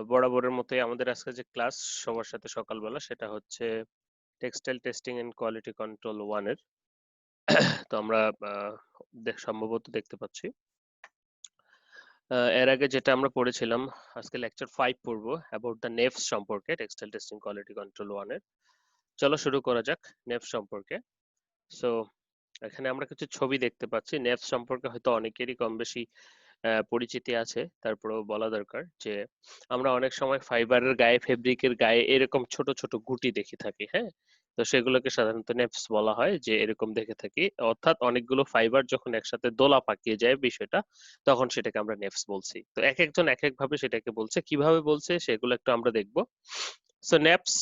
বরাবরের মতোই আমাদের আজকে যে ক্লাস সবার সাথে সকালবেলা সেটা হচ্ছে textile testing and quality control 1 এর। তো আমরা সম্ভবত দেখতে পাচ্ছি এর আগে যেটা আমরা পড়েছিলাম, আজকে লেকচার 5 পড়বো অ্যাবাউট দ্য নেফস সম্পর্কে, টেক্সটাইল টেস্টিং কোয়ালিটি কন্ট্রোল 1 এর। চলো শুরু করা যাক নেফস সম্পর্কে। সো এখানে আমরা কিছু ছবি দেখতে পাচ্ছি। নেফস সম্পর্কে হয়তো অনেকেরই কম বেশি পরিচিতি আছে, তারপরেও বলা দরকার যে আমরা অনেক সময় ফাইবারের গায়ে, ফেব্রিকের গায়ে এরকম ছোট ছোট গুটি দেখে থাকি। হ্যাঁ, তো সেগুলোকে সাধারণত নেফস বলা হয়, যে এরকম দেখে থাকি, অর্থাৎ অনেকগুলো ফাইবার যখন একসাথে দোলা পাকিয়ে যায় বিষয়টা, তখন সেটাকে আমরা নেফস বলছি। তো এক একজন এক এক ভাবে সেটাকে বলছে, কিভাবে বলছে সেগুলো একটু আমরা দেখবো। সো নেফস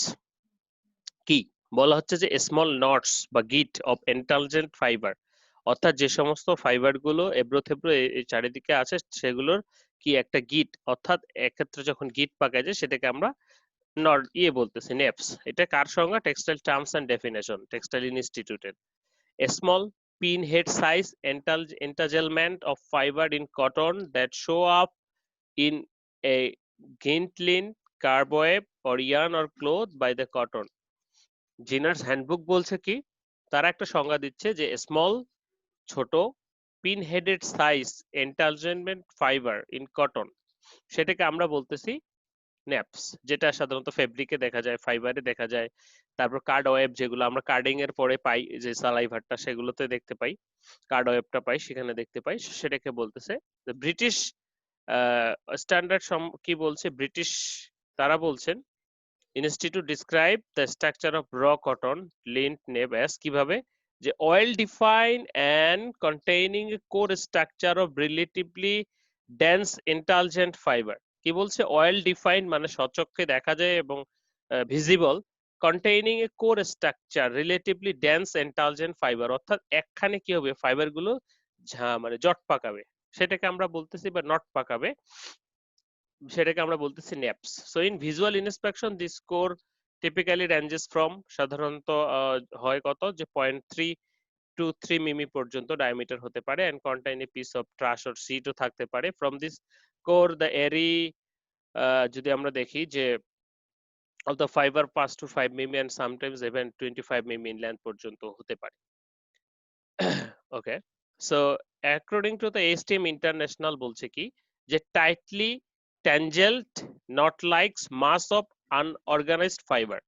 কি বলা হচ্ছে যে স্মল নটস বা গিট অফ ইন্টেলিজেন্ট ফাইবার, অর্থাৎ যে সমস্ত ফাইবার গুলো এবড়ো থেবড়ো এই চারিদিকে আছে সেগুলোর কি একটা গিট, অর্থাৎ এক্ষেত্রে যখন গিট পাকায় যায় সেটাকে আমরা নট বলতেছি নেপস। এটা কার সংজ্ঞা? Textile terms and definition, textile ইনস্টিটিউটের। A small pinhead size entanglement of fiber in cotton that show up in a gintling carbweb or yarn or cloth by the cotton. Ginners handbook বলছে কি, তারা একটা সংজ্ঞা দিচ্ছে যে স্মল, ছোট, pin headed size entanglement fibre in cotton, সেটাকে আমরা বলতেছি ন্যাপস, যেটা সাধারণত ফেব্রিকে দেখা যায়, ফাইবারে দেখা যায়। তারপর কার্ড ওয়েব, যেগুলো আমরা কার্ডিং এর পরে পাই, যে সালাইভারটা সেগুলোতে দেখতে পাই, কার্ড ওয়েবটা পাই সেখানে দেখতে পাই, সেটাকে বলতেছে ব্রিটিশ স্ট্যান্ডার্ড। কি বলছে ব্রিটিশ, তারা বলছেন institute describe the structure of raw cotton lint neps as, কিভাবে, যে well define and containing a core structure of relatively dense entangled fibre. কি বলছে? অয়েল ডিফাইন মানে সচক্ষে দেখা যায় এবং visible, containing a core structure relatively dense entangled fibre, অর্থাৎ একখানে কি হবে, ফাইবার গুলো মানে জট পাকাবে, সেটাকে আমরা বলতেছি, বা নট পাকাবে, সেটাকে আমরা বলতেছি neps. So in visual inspection this core typically ranges from, সাধারণত হয় কত, যে 0.3 to 3 মিমি পর্যন্ত ডায়ামিটার হতে পারে, and contain a piece of trash or সিটও থাকতে পারে। ফ্রম দিস কোর দ্য এরি, যদি আমরা দেখি যে of the fiber pass to 5 Mimi and sometimes even 25 Mimi in length পর্যন্ত হতে পারে। Okay, so according to the ASTM international বলছে কি, যে tightly tangled knot like mass of unorganised fibre,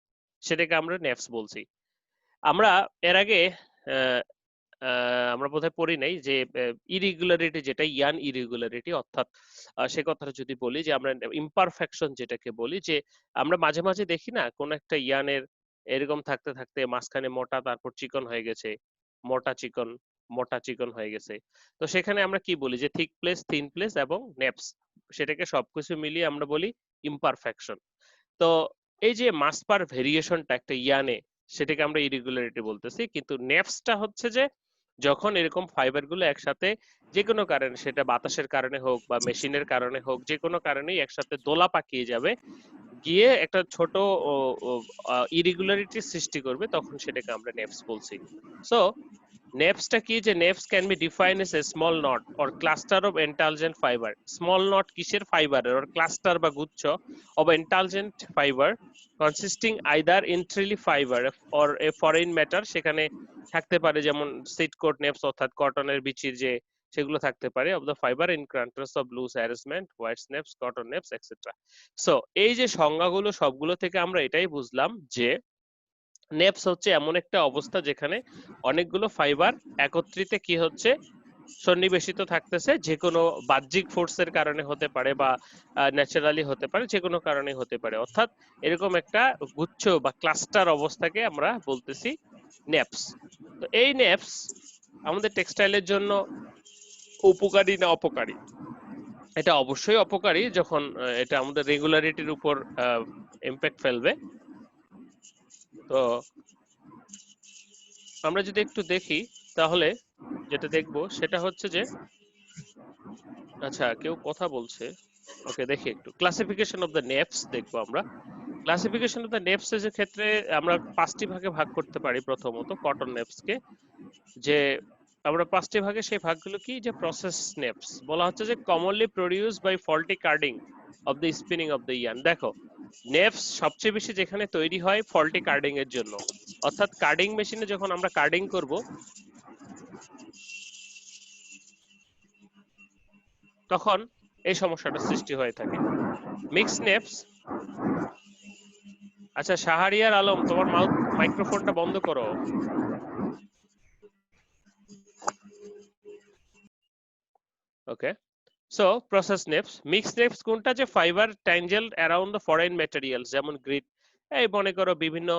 সেটাকে আমরা নেফস বলছি। আমরা এর আগে আহ, আমরা বোধহয় পড়ি নাই যে ইরেগুলারিটি, যেটা ইয়ান ইরেগুলারিটি, অর্থাৎ সে কথাটা যদি বলি যে আমরা ইমপারফেকশন যেটাকে বলি, যে আমরা মাঝে মাঝে দেখি না কোন একটা ইয়ানের এরকম থাকতে থাকতে মাঝখানে মোটা, তারপর চিকন হয়ে গেছে, মোটা চিকন, মোটা চিকন হয়ে গেছে। তো সেখানে আমরা কি বলি, যে থিক প্লেস, থিন প্লেস এবং নেপস, সেটাকে সবকিছু মিলিয়ে আমরা বলি ইমপারফেকশন। তো এই যে মাস পার ভেরিয়েশনটা একটা ইয়ানে, সেটাকে আমরা ইরেগুলারিটি বলতেছি। কিন্তু নেপসটা হচ্ছে যে যখন এরকম ফাইবার গুলো একসাথে যে কোনো কারণে, সেটা বাতাসের কারণে হোক বা মেশিনের কারণে হোক, যে কোনো কারণেই একসাথে দোলা পাকিয়ে যাবে, গিয়ে একটা ছোট ইরেগুলারিটি সৃষ্টি করবে, তখন সেটাকে আমরা নেপস বলছি। সো নেপসটা কি, যে neps can be define as a small knot or cluster of entangled fibre. Small knot কিসের? ফাইবারের, অর ক্লাস্টার বা গুচ্ছ of entangled fibre consisting either entirely fibre or a foreign matter, সেখানে থাকতে পারে যেমন সিড কোট নেপস, অর্থাৎ কটনের বিচির যে, সেগুলো থাকতে পারে, of the fibre in contrast of loose arrangement, white neps, cotton neps etcetera. So এই যে সংজ্ঞাগুলো, সবগুলো থেকে আমরা এটাই বুঝলাম যে নেপস হচ্ছে এমন একটা অবস্থা যেখানে অনেকগুলো ফাইবার একত্রিত কি হচ্ছে, সন্নিবেশিত থাকতেছে, যে কোনো বাহ্যিক ফোর্সের কারণে হতে পারে বা ন্যাচারালি হতে পারে, যে কোনো কারণে হতে পারে, অর্থাৎ এরকম একটা গুচ্ছ বা ক্লাস্টার অবস্থাকে আমরা বলতেছি নেপস। তো এই নেপস আমাদের টেক্সটাইলের জন্য উপকারী না অপকারী? এটা অবশ্যই অপকারী, যখন এটা আমাদের রেগুলারিটির উপর ইম্প্যাক্ট ফেলবে। তো আমরা যদি একটু দেখি, তাহলে যেটা দেখবো সেটা হচ্ছে যে, আচ্ছা কেউ কথা বলছে, ওকে দেখি একটু ক্লাসিফিকেশন অফ দ্য নেপস দেখবো আমরা। ক্লাসিফিকেশন অফ দ্য নেপস এর ক্ষেত্রে আমরা 5টি ভাগে ভাগ করতে পারি। প্রথমত কটন নেপস কে, যে আমরা 5টি ভাগে, সেই ভাগগুলো কি, যে প্রসেস নেপস বলা হচ্ছে যে commonly produced by faulty carding, of the spinning of the yarn. দেখো নেভস সবচেয়ে বেশি যেখানে তৈরি হয় ফল্টি কার্ডিং এর জন্য, অর্থাৎ কার্ডিং মেশিনে যখন আমরা কার্ডিং করব তখন এই সমস্যাটা সৃষ্টি হয়ে থাকে। মিক্স নেভস, আচ্ছা শাহরিয়ার আলম তোমার মাইক্রোফোনটা বন্ধ করো। Okay, so process neps, mix neps কোনটা, যে fibre tangle around the foreign materials, যেমন গ্রিড, এই মনে করো বিভিন্ন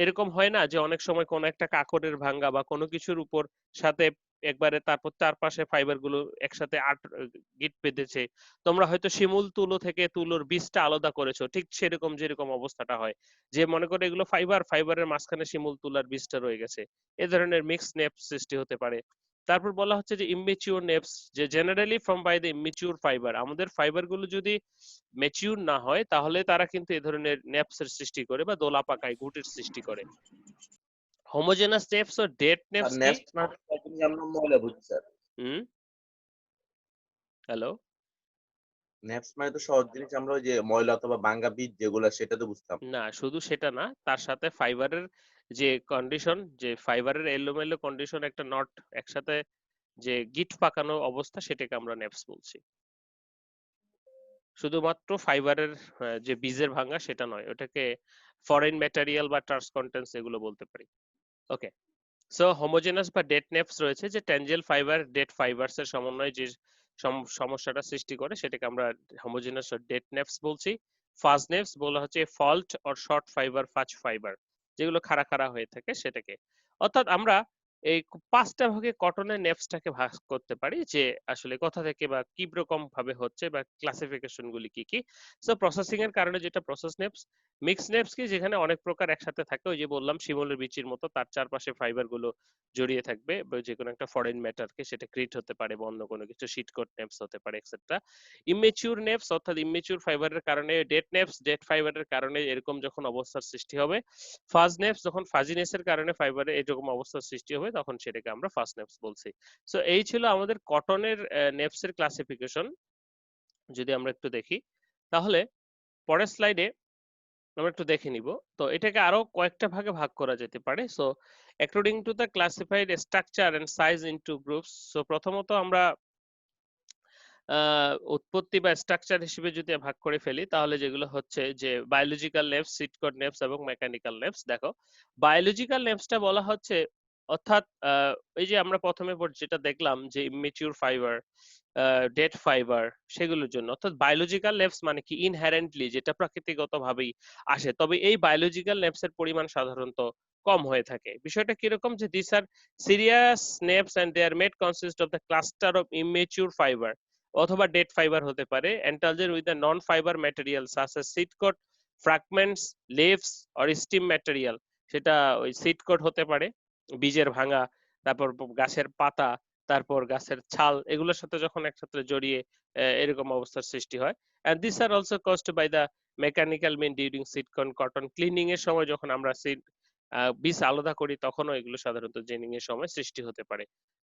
এরকম হয় না যে অনেক সময় কোনো একটা কাকড়ের ভাঙ্গা বা কোনো কিছুর উপর সাথে একবারে তারপর চারপাশে ফাইবার গুলো একসাথে গিট বেঁধেছে, তোমরা হয়তো শিমুল তুলো থেকে তুলোর বীজটা আলাদা করেছো, ঠিক সেরকম যেরকম অবস্থাটা হয়, যে মনে করো এগুলো ফাইবারের মাঝখানে শিমুল তুলার বীজটা রয়ে গেছে, এ ধরনের মিক্স নেভস সৃষ্টি হতে পারে। তারপর বলা হচ্ছে যে ইমমেচিউর নেভস, যে generally form by the immature fibre, আমাদের ফাইবার গুলো যদি ম্যাচিউর না হয় তাহলে তারা কিন্তু এই ধরনের নেভস এর সৃষ্টি করে বা দোলা পাকায় গুটির সৃষ্টি করে। হোমোজেনাস নেভস ও ডেড আর নেভস কি? নেক্সট মানে আমরা ময়লা বুঝছি স্যার। হ্যালো, নেক্সট মানে তো সহজ জিনিস, আমরা ওই যে ময়লা অথবা ভাঙ্গা বীজ যেগুলো সেটা তো বুঝতাম। না শুধু সেটা না, তার সাথে ফাইবারের যে কন্ডিশন, যে ফাইবারের এলোমেলো কন্ডিশন, একটা নট একসাথে যে গিট পাকানো অবস্থা, সেটাকে আমরা নেভস বলছি। শুধুমাত্র ফাইবারের যে বীজের ভাঙা সেটা নয়, ওটাকে ফরেন ম্যাটেরিয়াল বা ট্রান্স কন্টেন্টস এগুলো বলতে পারি। ওকে, সো হোমোজেনাস বা ডেট নেভস রয়েছে, যে ট্যানজেল ফাইবার ডেট ফাইবারস এর সমন্বয়ে যে সমস্যাটা সৃষ্টি করে সেটাকে আমরা হোমোজেনাস ও ডেট নেভস বলছি। ফাজ নেভস বলা হচ্ছে ফল্ট অর শর্ট ফাইবার ফাজ ফাইবার, যেগুলো খাড়া খাড়া হয়ে থাকে সেটাকে। অর্থাৎ আমরা এই পাঁচটা ভাগে কটনের নেভসটাকে ভাগ করতে পারি, যে আসলে কোথা থেকে বা কি রকম ভাবে হচ্ছে বা ক্লাসিফিকেশন গুলি কি কি। সো প্রসেসিং এর কারণে যেটা প্রসেস নেভস। মিক্স নেভস কি, যেখানে অনেক প্রকার একসাথে থাকে, ওই যে বললাম শিমুলের বিচির মতো তার চারপাশে ফাইবার গুলো জড়িয়ে থাকবে, বা যে কোনো একটা ফরেন ম্যাটারকে, সেটা ক্রিট হতে পারে বা অন্য কোনো কিছু, শীট কোট নেভস হতে পারে এক্সেট্রা। ইমেচিউর নেভস অর্থাৎ ইমেচিউর ফাইবারের কারণে ডেট নেভস, ডেট ফাইবারের কারণে এরকম যখন অবস্থার সৃষ্টি হবে। ফাজ নেভস যখন ফাজিনেসের কারণে ফাইবারে এরকম অবস্থার সৃষ্টি হবে তখন সেটাকে আমরা ফাজ নেভস বলছি। সো এই ছিল আমাদের কটনের নেভসের ক্লাসিফিকেশন। যদি আমরা একটু দেখি তাহলে পরের স্লাইডে আমরা একটু দেখে নিব। তো এটাকে আরো কয়েকটা ভাগে ভাগ করা যেতে পারে। So according to the classified structure and size into groups, so প্রথমত আমরা উৎপত্তি বা স্ট্রাকচার হিসেবে যদি ভাগ করে ফেলি তাহলে যেগুলো হচ্ছে যে biological Neves, seed code Neves এবং মেকানিক্যাল নেভস। দেখো বায়োলজিক্যাল নেভসটা বলা হচ্ছে, অর্থাৎ এই যে আমরা প্রথমে যেটা দেখলাম যে ইমেচিউর ফাইবার, ডেড ফাইবার, সেগুলোর জন্য, অর্থাৎ বায়োলজিক্যাল নেভস মানে কি ইনহেরেন্টলি যেটা প্রাকৃতিকভাবেই আসে, তবে এই বায়োলজিক্যাল নেভস এর পরিমাণ সাধারণত কম হয়ে থাকে। বিষয়টা কিরকম, যে this are serious neps and they are made consist of the cluster of immature fiber অথবা ডেড ফাইবার হতে পারে, এন্টালজেন with the non fiber material such as seed coat, fragments, leaves or stem material. সেটা ওই seed coat হতে পারে, বীজের ভাঙা, তারপর গাছের পাতা, তারপর গাছের ছাল, এগুলোর সাথে যখন একসাথে জড়িয়ে এরকম অবস্থার সৃষ্টি হয়। And this are also caused by the mechanical mean during seed cotton cleaning এর সময় যখন আমরা সিড বীজ আলাদা করি তখনও এগুলো সাধারণত জেনিং এর সময় সৃষ্টি হতে পারে।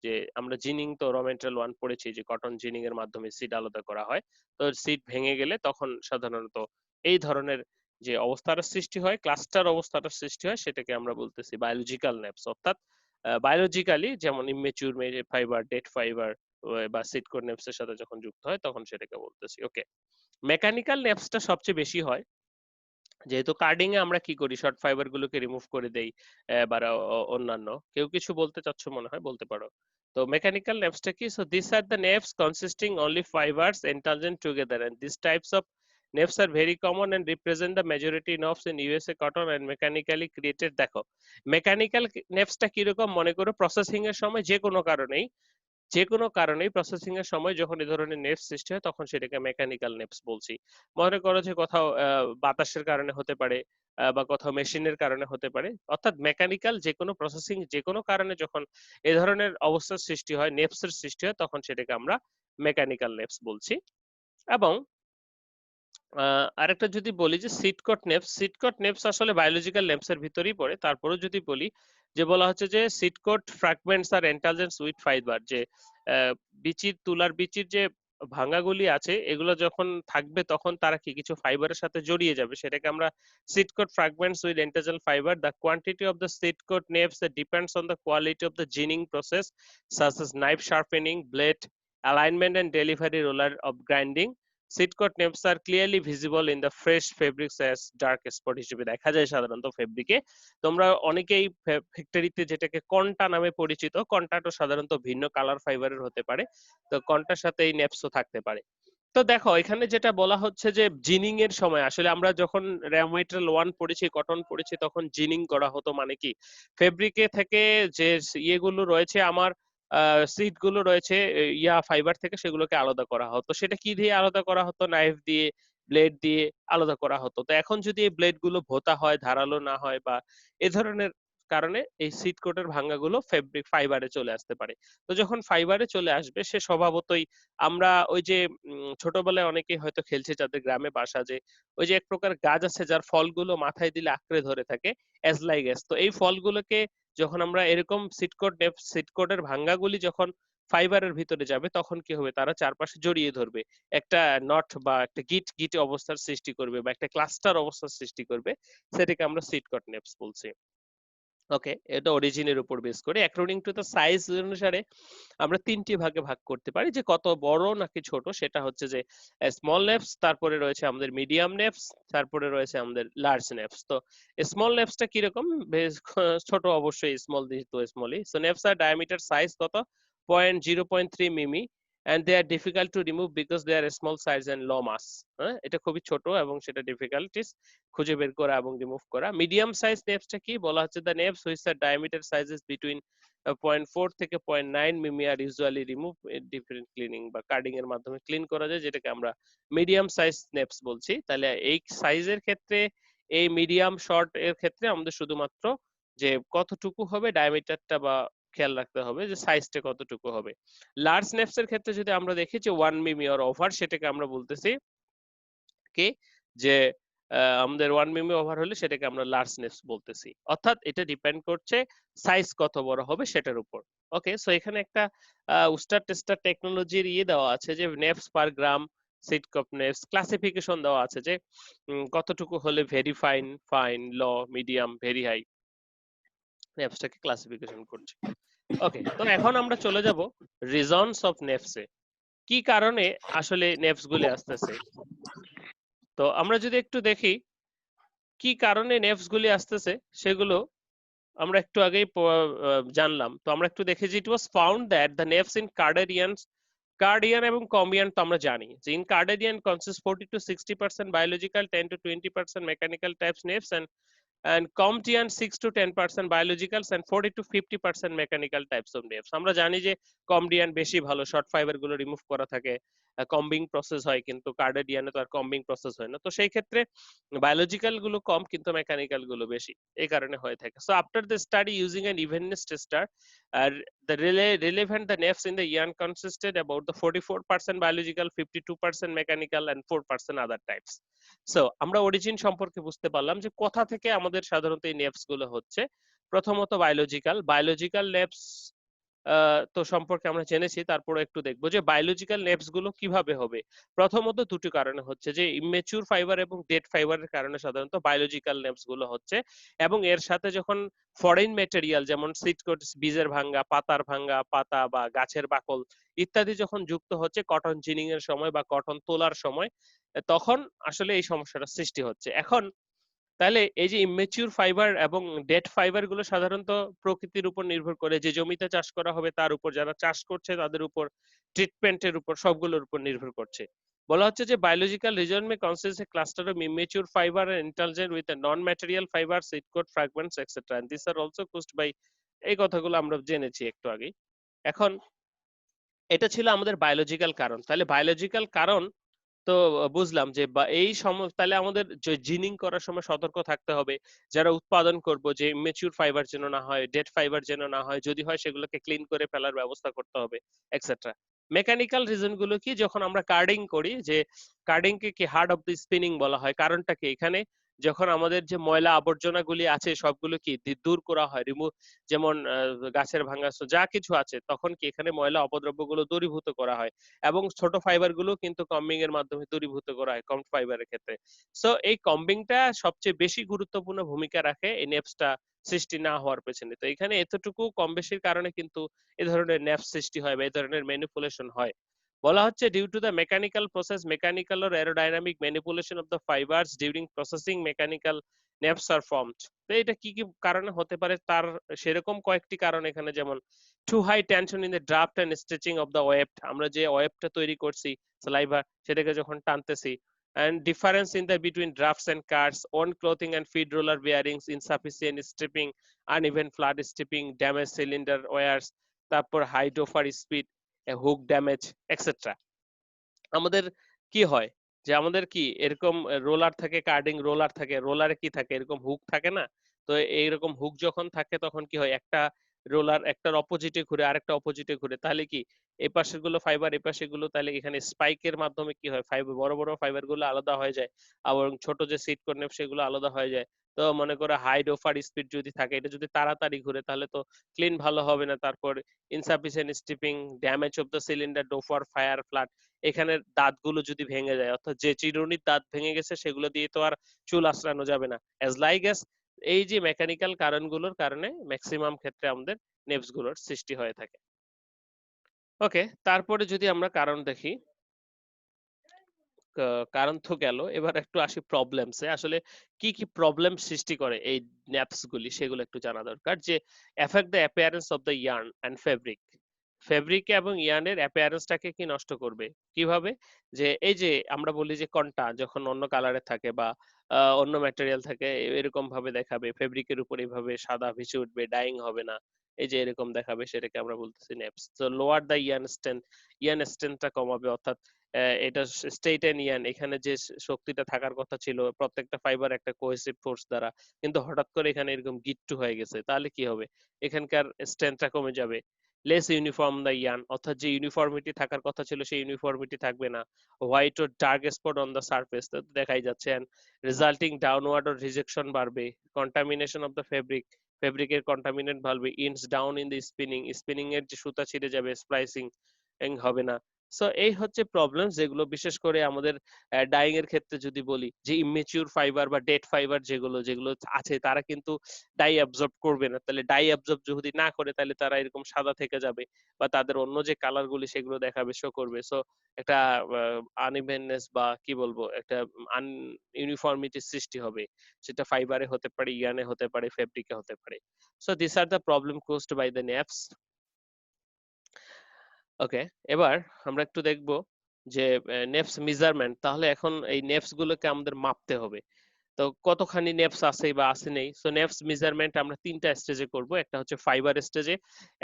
যে আমরা জিনিং তো র মেটেরিয়াল 1 পড়েছি, যে কটন জিনিং এর মাধ্যমে সিড আলাদা করা হয়। তো সিড ভেঙে গেলে তখন সাধারণত এই ধরনের যে অবস্থার সৃষ্টি হয়, ক্লাস্টার অবস্থাটার সৃষ্টি হয়, সেটাকে আমরা বলতেছি বায়োলজিক্যাল নেভস। অর্থাৎ বায়োলজিক্যালি যেমন ইমেচিউর ফাইবার, ডেড ফাইবার বা সিড কোর নেভস এর সাথে যখন যুক্ত হয় তখন সেটাকে বলতেছি। ওকে, মেকানিক্যাল নেভসটা সবচেয়ে বেশি হয়, যেহেতু কার্ডিং এ আমরা কি করি, শর্ট ফাইবার গুলোকে রিমুভ করে দেই বা অন্যান্য। কেউ কিছু বলতে চাচ্ছ মনে হয়, বলতে পারো। তো মেকানিক্যাল নেভসটা কি, so this are the neps consisting only fibers entangled together and this types of neps are very common and represent the majority neps in USA cotton and mechanically created. দেখো মেকানিক্যাল নেভসটা কিরকম, মনে করো processing এর সময় যে কোনো কারণেই প্রসেসিং এর সময় যখন এই ধরনের নেভস সৃষ্টি হয় তখন সেটাকে মেকানিক্যাল নেভস বলছি। মনে করো যে কোথাও বাতাসের কারণে হতে পারে বা কোথাও মেশিনের কারণে হতে পারে, অর্থাৎ মেকানিক্যাল যে কোনো প্রসেসিং যে কোনো কারণে যখন এই ধরনের অবস্থার সৃষ্টি হয়, নেভস এর সৃষ্টি হয়, তখন সেটাকে আমরা মেকানিক্যাল নেভস বলছি। এবং আরেকটা যদি বলি যে সিড কোট নেভস আসলে বায়োলজিক্যাল নেভস এর ভিতরেই পড়ে। তারপরেও যদি বলি যে বলা হচ্ছে যে সিড কোট ফ্র্যাগমেন্টস আর এন্টালজেন্স উইথ ফাইবার, যে তুলার বিচির যে ভাঙাগুলি আছে এগুলো যখন থাকবে তখন তারা কি কিছু ফাইবারের সাথে জড়িয়ে যাবে, সেটাকে আমরা seed coat fragments with integral fiber. The quantity of the seed coat naps that depends on the quality of the ginning process such as knife sharpening, blade alignment and delivery roller of grinding. Seed coat naps are clearly visible in the fresh fabrics as dark spot হিসেবে দেখা যায় সাধারণত ফেব্রিকে। তোমরা অনেকেই ফ্যাক্টরিতে যেটাকে কন্টা নামে পরিচিত, কন্টাটো সাধারণত ভিন্ন কালার ফাইবারের হতে পারে, তো কন্টার সাথে এই নেপসও থাকতে পারে। তো দেখো এখানে যেটা বলা হচ্ছে যে জিনিং এর সময় আসলে আমরা যখন র্যাম মেটেরিয়াল 1 পড়েছি, কটন পড়েছি, তখন জিনিং করা হতো মানে কি ফেব্রিকে থেকে যে ইয়েগুলো রয়েছে আমার সিট গুলো রয়েছে ইয়া ফাইবার থেকে, সেগুলোকে আলাদা করা হতো। সেটা কি দিয়ে আলাদা করা হতো? নাইফ দিয়ে, ব্লেড দিয়ে আলাদা করা হতো। তো এখন যদি এই ব্লেড গুলো ভোঁতা হয়, ধারালো না হয় বা এ ধরনের কারণে এই সিট কোটের ভাঙাগুলো ফেব্রিক ফাইবারে চলে আসতে পারে। তো যখন ফাইবারে চলে আসবে সে স্বভাবতই আমরা ওই যে ছোটবেলায় অনেকেই হয়তো খেলছে যাদের গ্রামে বাসা, যে ওই যে এক প্রকার গাছ আছে যার ফলগুলো মাথায় দিলে আঁকড়ে ধরে থাকে, অ্যাজলাই গাছ। তো এই ফলগুলোকে যখন আমরা এরকম সিটকোটের ভাঙ্গাগুলি যখন ফাইবারের ভিতরে যাবে তখন কি হবে, তারা চারপাশে জড়িয়ে ধরবে, একটা নট বা একটা গিট গিট অবস্থার সৃষ্টি করবে বা একটা ক্লাস্টার অবস্থার সৃষ্টি করবে, সেটাকে আমরা সিটকট নেপস বলছি। ওকে, এটা অরিজিনের উপর বেস করে অ্যাকর্ডিং টু দ্য সাইজ অনুসারে আমরা তিনটি ভাগে ভাগ করতে পারি, যে কত বড় নাকি ছোট। সেটা হচ্ছে যে স্মল নেপস, তারপরে রয়েছে আমাদের মিডিয়াম নেপস, তারপরে রয়েছে আমাদের লার্জ নেপস। তো স্মল নেপসটা কিরকম? বেশ ছোট অবশ্যই, স্মল যেহেতু স্মলই। সো নেপস আর ডায়ামিটার সাইজ কত? 0.3 মিমি and they are difficult to remove because they are small size and low mass। হ্যাঁ, এটা খুবই ছোট এবং সেটা ডিফিকাল্টিস খুঁজে বের করা এবং রিমুভ করা। মিডিয়াম সাইজ নেপসটা কি বলা হচ্ছে? The neps which are diameter sizes between 0.4 থেকে 0.9 মিমি are usually remove different cleaning বা কার্ডিং এর মাধ্যমে ক্লিন করা যায়, যেটাকে আমরা মিডিয়াম সাইজ নেপস বলছি। তাহলে এই সাইজের ক্ষেত্রে, এই মিডিয়াম শর্ট এর ক্ষেত্রে আমাদের শুধুমাত্র যে কতটুকু হবে ডায়ামিটারটা বা খেয়াল রাখতে হবে যে সাইজটা কতটুকু হবে। লার্জ নেপস এর ক্ষেত্রে যদি আমরা দেখি যে 1 মিমি অর ওভার, সেটাকে আমরা বলতেছি কি যে আমাদের 1 মিমি ওভার হলে সেটাকে আমরা লার্জ নেপস বলতেছি। অর্থাৎ এটা ডিপেন্ড করছে সাইজ কত বড় হবে সেটার উপর। ওকে, সো এখানে একটা উস্টার টেস্টার টেকনোলজির ইয়ে দেওয়া আছে যে নেপস পার গ্রাম, সিট কাপ নেপস ক্লাসিফিকেশন দেওয়া আছে যে কতটুকু হলে ভেরি ফাইন, ফাইন, ল, মিডিয়াম, ভেরি হাই, নেপসটাকে ক্লাসিফিকেশন করছে। ওকে, তো এখন আমরা চলে যাব রিজনস অফ নেপসে, কি কারণে আসলে নেপস গুলি আসতেছে। তো আমরা যদি একটু দেখি কি কারণে নেপস গুলি আসতেছে, সেগুলো আমরা একটু আগেই জানলাম। তো আমরা একটু দেখি যে it was found that the neps in কার্ডিয়ান এবং কম্বিয়ান তো আমরা জানি যে ইন কার্ডেরিয়ান consist 40 to 60% biological, 10 to 20% mechanical types naps, and Comtian 6 to 10% biologicals and 40 to 50% mechanical types of naps। আমরা জানি যে কমডিয়ান বেশি ভালো, শর্ট ফাইবার গুলো রিমুভ করা থাকে, কম্বিং প্রসেস হয়, কিন্তু কার্ডেডিয়ানে তো আর কম্বিং প্রসেস হয় না। তো সেই ক্ষেত্রে বায়োলজিক্যাল গুলো কম কিন্তু মেকানিক্যাল গুলো বেশি, এই কারণে হয়ে থাকে। So after the study using an evenness tester, the relevant the naps in the yarn consisted about the 44% biological, 52% mechanical and 4% other types। So আমরা অরিজিন সম্পর্কে বুঝতে পারলাম যে কোথা থেকে আমাদের সাধারণত এই নেপস গুলো হচ্ছে। প্রথমত বায়োলজিক্যাল নেপস তো সম্পর্কে আমরা জেনেছি, তারপরে একটু দেখবো যে বায়োলজিক্যাল নেপস গুলো কিভাবে হবে। প্রথমত দুটি কারণে হচ্ছে, যে ইমেচুর ফাইবার এবং ডেড ফাইবারের কারণে সাধারণত বায়োলজিক্যাল নেপস গুলো হচ্ছে, এবং এর সাথে যখন ফরেন মেটেরিয়াল যেমন সিডকোট, বীজের ভাঙ্গা, পাতার ভাঙ্গা, পাতা বা গাছের বাকল ইত্যাদি যখন যুক্ত হচ্ছে কটন জিনিং এর সময় বা কটন তোলার সময়, তখন আসলে এই সমস্যাটা সৃষ্টি হচ্ছে। এখন তাহলে এই যে ইমেচিউর ফাইবার এবং ডেড ফাইবার গুলো সাধারণত প্রকৃতির উপর নির্ভর করে, যে জমিতে চাষ করা হবে তার উপর, যারা চাষ করছে তাদের উপর, ট্রিটমেন্টের উপর, সবগুলোর উপর নির্ভর করছে। বলা হচ্ছে যে biological reason may consist a cluster of immature fiber and intelligent with a non material fiber, seed coat fragments etcetera, and this are also caused by, এই কথাগুলো আমরা জেনেছি একটু আগেই। এখন এটা ছিল আমাদের বায়োলজিক্যাল কারণ। তাহলে বায়োলজিক্যাল কারণ তো বুঝলাম যে বা এই তাহলে আমাদের যে জিনিং করার সময় সতর্ক থাকতে হবে, যারা উৎপাদন করব যে ম্যাচিউর ফাইবার যেন না হয়, ডেড ফাইবার যেন না হয়, যদি হয় সেগুলোকে ক্লিন করে ফেলার ব্যবস্থা করতে হবে, এটসেট্রা। মেকানিক্যাল রিজন গুলো কি? যখন আমরা কার্ডিং করি, যে কার্ডিং কে কি হার্ড অফ দ্য স্পিনিং বলা হয়, কারণটা কি? এখানে যখন আমাদের যে ময়লা আবর্জনাগুলি আছে সবগুলো কি দূর করা হয়, যেমন গাছের ভাঙাচোরা যা কিছু আছে তখন কি এখানে ময়লা অপদ্রব্যগুলো দূরীভূত করা হয় এবং ছোট ফাইবার গুলো কিন্তু কম্বিং এর মাধ্যমে দূরীভূত করা হয় কম্ব ফাইবারের ক্ষেত্রে। সো এই কম্বিংটা সবচেয়ে বেশি গুরুত্বপূর্ণ ভূমিকা রাখে এই নেপসটা সৃষ্টি না হওয়ার পেছনে। তো এখানে এতটুকু কম বেশির কারণে কিন্তু এ ধরনের নেপস সৃষ্টি হয় বা এই ধরনের ম্যানিপুলেশন হয়। বলা হচ্ছে due to the mechanical process, mechanical or aerodynamic manipulation of the fibers during processing mechanical neps are formed. তো এটা কি কি কারণে হতে পারে তার সেরকম কয়েকটি কারণ এখানে, যেমন too high tension in the draft and stretching of the web, আমরা যে ওয়েবটা তৈরি করছি সালাইভা সেটাকে যখন টানতেছি, and difference in the between drafts and cards, on clothing and feed roller bearings, insufficient stripping, uneven flat stripping, damaged cylinder wires, তারপর height over speed, a hook damage, etc. আমাদের কি হয় যে আমাদের কি এরকম রোলার থাকে, কার্ডিং রোলার থাকে, রোলারে কি থাকে এরকম হুক থাকে না? তো এইরকম হুক যখন থাকে তখন কি হয়, একটা রোলার একটার অপোজিটে ঘুরে আরেকটা অপোজিটে ঘুরে, তাহলে কি এই পাশের গুলো ফাইবার এই পাশে গুলো, তাহলে এখানে স্পাইকের মাধ্যমে কি হয় ফাইবার বড় বড় ফাইবার গুলো আলাদা হয়ে যায়, আবার ছোট যে সিট কর্নেপ সেগুলো আলাদা হয়ে যায়। তো মনে করো হাইড ওভার স্পিড যদি থাকে, এটা যদি তাড়াতাড়ি ঘুরে তাহলে তো ক্লিন ভালো হবে না। তারপর insufficient stripping, damage of the cylinder, doffer fire flood, এখানের দাঁতগুলো যদি ভেঙে যায়, অর্থাৎ যে চিরুনির দাঁত ভেঙে গেছে সেগুলো দিয়ে তো আর চুল আঁচড়ানো যাবে না। অ্যাজ লাইক অ্যাজ এই যে মেকানিক্যাল কারণগুলোর কারণে ম্যাক্সিমাম ক্ষেত্রে আমাদের নেপস গুলোর সৃষ্টি হয়ে থাকে। ওকে, তারপরে যদি আমরা কারণ দেখি, কারণ তো গেল, এবার একটু আসি প্রবলেমসে। আসলে কি কি প্রবলেম সৃষ্টি করে এই ন্যাপস গুলি সেগুলো একটু জানা দরকার। যে effect the appearance of the yarn and fabric, fabric এবং ইয়ার্নের অ্যাপিয়ারেন্সটাকে কি নষ্ট করবে কিভাবে? যে এই যে আমরা বলি যে কন্টা যখন অন্য কালারের থাকে বা অন্য ম্যাটেরিয়াল থাকে এরকম ভাবে দেখাবে, ফেব্রিকের উপর এইভাবে সাদা ভেসে উঠবে, ডাইং হবে না, এই যে এরকম দেখাবে, সেটাকে আমরা বলতেছি নেপস। তো lower the yarn strength, yarn স্ট্রেন্থটা কমাবে, অর্থাৎ এটা স্টেট এন্ড ইয়ার্ন, এখানে যে শক্তিটা থাকার কথা ছিল প্রত্যেকটা ফাইবার একটা কোহেসিভ ফোর্স দ্বারা, কিন্তু হঠাৎ করে এখানে এরকম গিট্টু হয়ে গেছে, তাহলে কি হবে? এখানকার স্ট্রেন্থটা কমে যাবে। লেস ইউনিফর্ম দ্য ইয়ার্ন, অর্থাৎ যে ইউনিফর্মিটি থাকার কথা ছিল সেই ইউনিফর্মিটি থাকবে না। হোয়াইট ও dark spot on the surface দেখাই যাচ্ছে, এন্ড রিজাল্টিং ডাউনওয়ার্ড ও রিজেকশন বাড়বে। কন্টামিনেশন অফ দ্য ফেব্রিক, ফেব্রিকের কন্টামিনেন্ট বাড়বে। ইন্স down in the spinning, spinning এর যে সুতা ছিঁড়ে যাবে, স্প্লাইসিং হবে না। সো এই হচ্ছে প্রবলেম যেগুলো বিশেষ করে আমাদের ডাইং এর ক্ষেত্রে যদি বলি, যে ইমেচিউর ফাইবার বা ডেড ফাইবার যেগুলো যেগুলো আছে তারা কিন্তু ডাই অ্যাবজর্ব করবে না। তাহলে ডাই অ্যাবজর্ব যদি না করে তাহলে তারা এরকম সাদা থেকে যাবে বা তাদের অন্য যে কালার গুলি সেগুলো দেখাবে, শো করবে। সো একটা আনইভেননেস বা কি বলবো একটা আন ইউনিফর্মিটির সৃষ্টি হবে, সেটা ফাইবারে হতে পারে, ইয়ানে হতে পারে, ফেব্রিকে হতে পারে। So this are the problem caused by the neps. Okay, এবার আমরা একটু দেখব যে নেপস মেজারমেন্ট। তাহলে এখন এই নেপস গুলোকে আমাদের মাপতে হবে, তো কতখানি নেপস আছে বা আছে নেই। সো নেপস মেজারমেন্ট আমরা তিনটা স্টেজে করব, একটা হচ্ছে ফাইবার স্টেজে,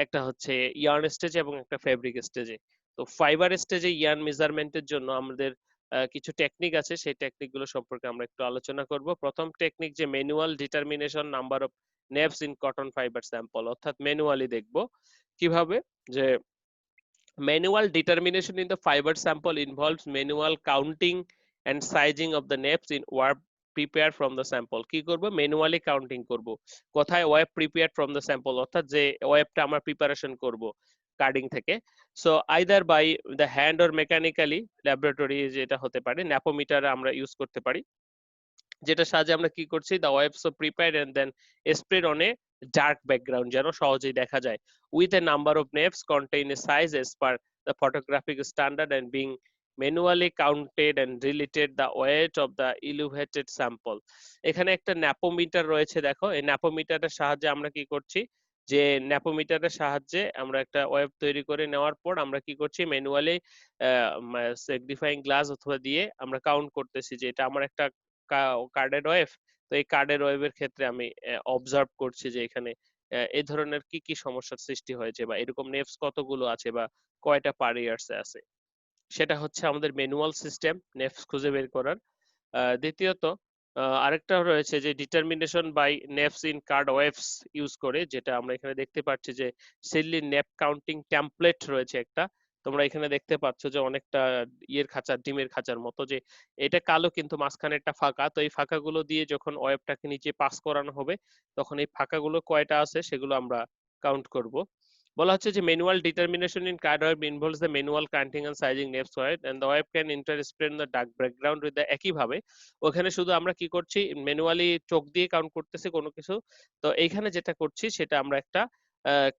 একটা হচ্ছে ইয়ার্ন স্টেজে এবং একটা ফেব্রিক স্টেজে। তো ফাইবার স্টেজে ইয়ার্ন মেজারমেন্টের জন্য আমাদের কিছু টেকনিক আছে, সেই টেকনিক গুলো সম্পর্কে আমরা একটু আলোচনা করব। প্রথম টেকনিক যে manual determination number of neps in cotton fiber sample, অর্থাৎ ম্যানুয়ালি দেখব কিভাবে। যে manual determination in the fiber sample involves manual counting and sizing of the naps in web prepared from the sample। কি করব? Manually counting করব। কোথায়? Web prepared from the sample, অর্থাৎ যে ওয়েবটা আমরা প্রিপারেশন করব কার্ডিং থেকে। So either by the hand or mechanically, laboratory যেটা হতে পারে, ন্যাপোমিটার আমরা ইউজ করতে পারি, যেটার সাহায্যে আমরা কি করছি, the webs are prepared and then spread on a dark background যেন সহজেই দেখা যায়, with a number of naps contain a size as per the photographic standard and being manually counted and related the weight of the elevated sample। এখানে একটা ন্যাপোমিটার রয়েছে, দেখো এই ন্যাপোমিটারের সাহায্যে আমরা কি করছি, যে ন্যাপোমিটারের সাহায্যে আমরা একটা ওয়েব তৈরি করে নেওয়ার পর আমরা কি করছি, ম্যানুয়ালি ম্যাগনিফাইং গ্লাস অথবা দিয়ে আমরা কাউন্ট করতেছি যে এটা আমার একটা কার্ডের ওয়েভ। তো এই কার্ডের ওয়েভের ক্ষেত্রে আমি অবজার্ভ করছি যে এখানে এই ধরনের কি কি সমস্যার সৃষ্টি হয়েছে বা এরকম নেভস কতগুলো আছে বা কয়টা পার ইয়ার্সে আছে, সেটা হচ্ছে আমাদের ম্যানুয়াল সিস্টেম নেভস খুঁজে বের করার। দ্বিতীয়ত আরেকটা রয়েছে যে determination by neps in card webs use করে, যেটা আমরা এখানে দেখতে পাচ্ছি যে সিলি নেপ কাউন্টিং টেমপ্লেট রয়েছে একটা। তো তোমরা এখানে দেখতে পাচ্ছ যে অনেকটা ইয়ের খাঁচা, ডিমের খাঁচার মতো, যে এটা কালো কিন্তু মাঝখানেরটা ফাঁকা। তো এই ফাঁকাগুলো দিয়ে যখন ওয়েবটাকে নিচে পাস করানো হবে তখন এই ফাঁকাগুলো কয়টা আছে সেগুলো আমরা কাউন্ট করব। বলা হচ্ছে যে manual determination in card web involves the manual counting and sizing neps web and the web can interpret the dark background with the, একইভাবে ওখানে শুধু আমরা কি করছি, ম্যানুয়ালি চোখ দিয়ে কাউন্ট করতেছি কোনো কিছু। তো এইখানে যেটা করছি সেটা আমরা একটা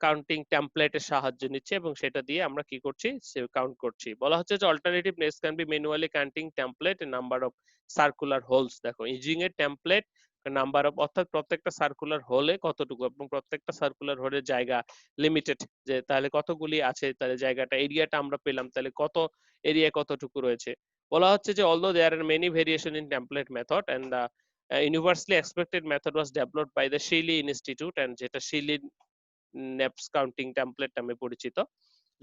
কাউন্টিং টেমপ্লেটের সাহায্য নিচ্ছি এবং সেটা দিয়ে আমরা কি করছি, সে কাউন্ট করছি। বলা হচ্ছে যে alternative neps can be manually counting template number of circular holes. দেখো using a template number of, অর্থাৎ প্রত্যেকটা সার্কুলার হোলে কতটুকু, এবং প্রত্যেকটা সার্কুলার হোলের জায়গা লিমিটেড, যে তাহলে কতগুলি আছে, তাহলে জায়গাটা এরিয়াটা আমরা পেলাম, তাহলে কত এরিয়া কতটুকু রয়েছে। বলা হচ্ছে যে although there are many variation in template method and the universally accepted method was developed by the Shealy Institute, and যেটা Shealy নেপস কাউন্টিং টেমপ্লেট নামে পরিচিত,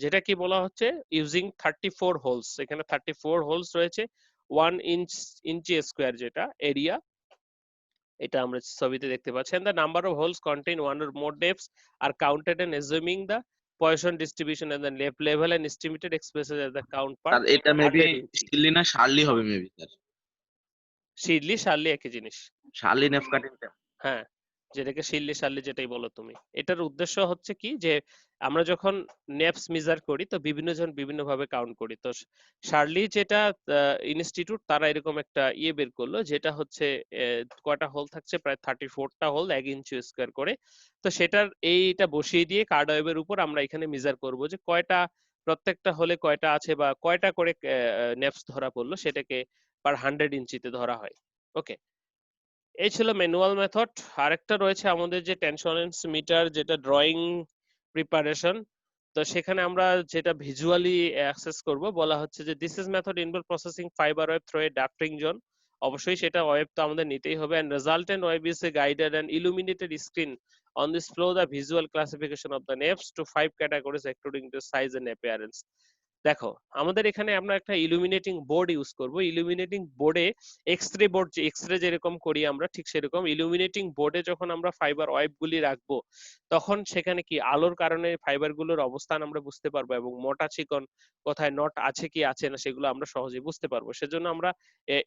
যেটা কি বলা হচ্ছে ইউজিং 34 হোলস, এখানে 34 হোলস রয়েছে, 1 ইঞ্চি স্কোয়ার যেটা এরিয়া, এটা আমরা ছবিতে দেখতে পাচ্ছি। and the number of holes contain one or more depths are counted and assuming the Poisson distribution and the level and estimated expresses as the count per sir এটা maybe 100 inch. শিল্লি না Shirley হবে maybe sir. Shirley Shirley একই জিনিস। Shirley nep cutting. হ্যাঁ, যেটাকে শিরলি Shirley যেটাই বলো তুমি। এটার উদ্দেশ্য হচ্ছে কি যে আমরা যখন নেপস মেজার করি তো বিভিন্ন জন বিভিন্ন ভাবে কাউন্ট করি। তো শার্লি যেটা ইনস্টিটিউট তারা এরকম একটা ইয়ে বের করলো, যেটা হচ্ছে কয়টা হোল থাকছে, প্রায় 34টা হোল 1 ইঞ্চি স্কোয়ার করে। তো সেটার এইটা বসিয়ে দিয়ে কার্ড ওয়েবের উপর আমরা এখানে মেজার করব যে কয়টা, প্রত্যেকটা হলে কয়টা আছে বা কয়টা করে নেপস ধরা পড়লো, সেটাকে পার 100 ইঞ্চিতে ধরা হয়। ওকে, এই ছিল ম্যানুয়াল মেথড। আরেকটা রয়েছে আমাদের যে টেনশনেন্স মিটার, যেটা ড্রয়িং প্রিপারেশন। তো সেখানে আমরা যেটা ভিজুয়ালি অ্যাক্সেস করব, বলা হচ্ছে যে this is method involve processing fiber web through a drafting zone. অবশ্যই সেটা ওয়েব তো আমাদের নিতেই হবে, and resultant web is a guided and illuminated screen on this flow the visual classification of the naps to 5 categories according to size and appearance. দেখো আমাদের এখানে আমরা একটা ইলুমিনেটিং বোর্ড ইউজ করব। ইলুমিনেটিং বোর্ডে এক্সরে বোর্ড, যে x-ray যেরকম করি আমরা ঠিক সেরকম ইলুমিনেটিং বোর্ডে যখন আমরা ফাইবার ওয়েব গুলি রাখবো তখন সেখানে কি আলোর কারণে ফাইবার গুলোর অবস্থান আমরা বুঝতে পারবো এবং মোটা চিকন কোথায় নট আছে কি আছে না সেগুলো আমরা সহজেই বুঝতে পারবো। সেজন্য আমরা